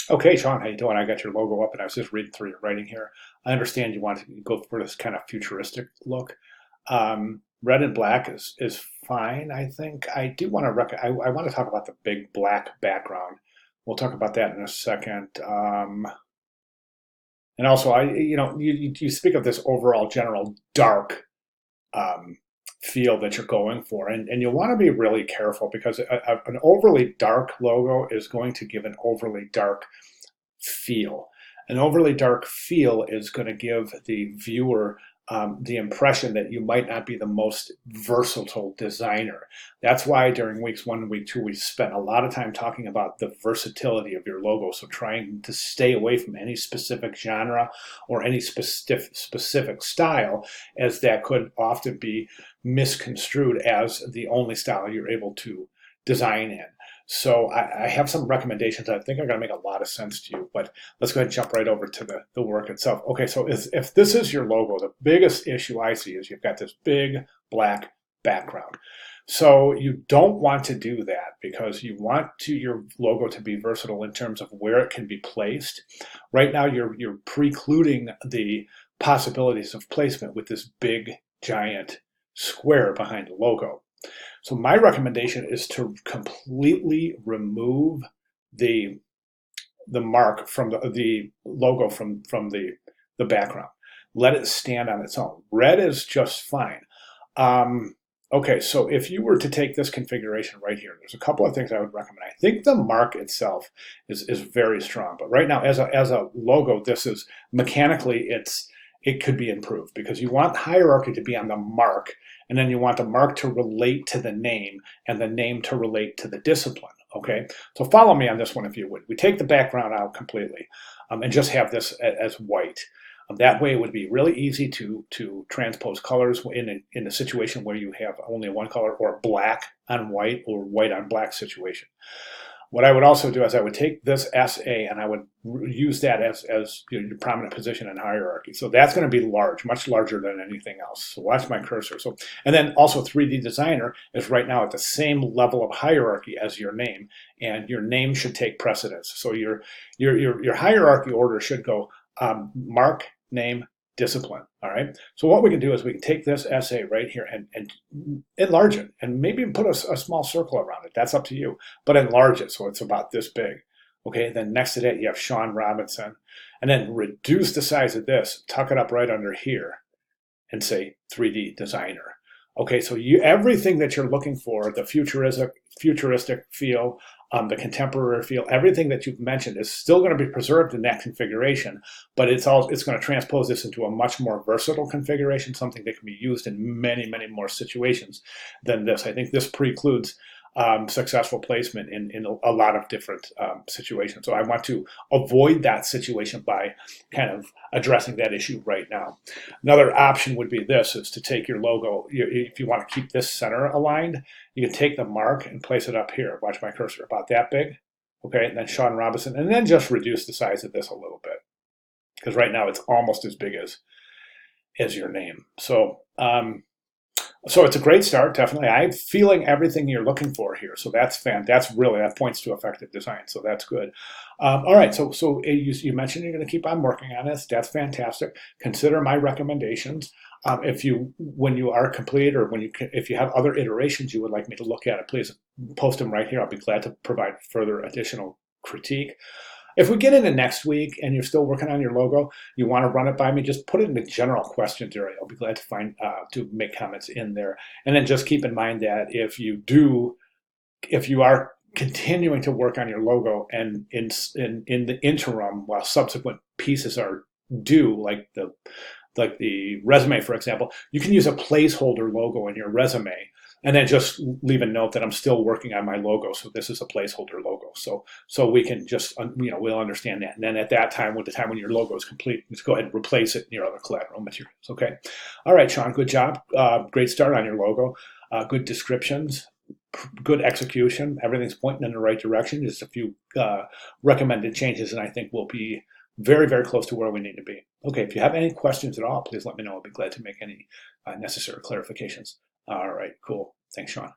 Okay, Shawn, how you doing? I got your logo up, and I was just reading through your writing here. I understand you want to go for this kind of futuristic look. Red and black is fine, I think. I do want to I want to talk about the big black background. We'll talk about that in a second. And also, you speak of this overall general dark feel that you're going for, and you'll want to be really careful because an overly dark logo is going to give an overly dark feel. An overly dark feel is going to give the viewer the impression that you might not be the most versatile designer. That's why during weeks 1 and week 2, we spent a lot of time talking about the versatility of your logo. So trying to stay away from any specific genre or any specific style, as that could often be misconstrued as the only style you're able to design in. So I have some recommendations that I think are going to make a lot of sense to you, but let's go ahead and jump right over to the work itself. Okay, so if this is your logo, the biggest issue I see is you've got this big black background. So you don't want to do that because you want your logo to be versatile in terms of where it can be placed. Right now, you're precluding the possibilities of placement with this big, giant square behind the logo. So my recommendation is to completely remove the mark from the logo from the background. Let it stand on its own. Red is just fine. Okay, so if you were to take this configuration right here, there's a couple of things I would recommend. I think the mark itself is very strong, but right now as a logo, this is mechanically it could be improved because you want hierarchy to be on the mark, and then you want the mark to relate to the name and the name to relate to the discipline. Okay, so follow me on this one if you would. We take the background out completely and just have this as white. That way it would be really easy to transpose colors in a situation where you have only one color, or black on white or white on black situation. What I would also do is I would take this SA and I would use that as your prominent position in hierarchy. So that's going to be large, much larger than anything else. So watch my cursor. So, and then also 3D Designer is right now at the same level of hierarchy as your name, and your name should take precedence. So your hierarchy order should go mark, name, discipline. All right. So what we can do is we can take this SA right here and enlarge it, and maybe put a small circle around it. That's up to you, but enlarge it so it's about this big. Okay. Then next to that, you have Shawn Robinson, and then reduce the size of this, tuck it up right under here, and say 3D Designer. Okay, so everything that you're looking for, the futuristic feel, the contemporary feel, everything that you've mentioned is still going to be preserved in that configuration, but it's going to transpose this into a much more versatile configuration, something that can be used in many, many more situations than this. I think this precludes successful placement in a lot of different situations. So I want to avoid that situation by kind of addressing that issue right now. Another option would be this, is to take your logo, if you want to keep this center aligned, you can take the mark and place it up here. Watch my cursor, about that big. Okay, and then Shawn Robinson, and then just reduce the size of this a little bit, because right now it's almost as big as your name. So it's a great start, definitely. I'm feeling everything you're looking for here. So that's that points to effective design. So that's good. All right. So you mentioned you're going to keep on working on this. That's fantastic. Consider my recommendations. When you are complete, or if you have other iterations you would like me to look at it, please post them right here. I'll be glad to provide further additional critique. If we get into next week and you're still working on your logo, you want to run it by me, just put it in the general questions area. I'll be glad to make comments in there. And then just keep in mind that if you are continuing to work on your logo, and in the interim, while subsequent pieces are due, like the resume, for example, you can use a placeholder logo in your resume, and then just leave a note that I'm still working on my logo, so this is a placeholder logo. So we can just, we'll understand that. And then at that time, when your logo is complete, just go ahead and replace it in your other collateral materials. Okay. All right, Shawn, good job. Great start on your logo. Good descriptions, good execution. Everything's pointing in the right direction. Just a few recommended changes, and I think we'll be very, very close to where we need to be. Okay, if you have any questions at all, please let me know. I'll be glad to make any necessary clarifications. All right, cool. Thanks, Shawn.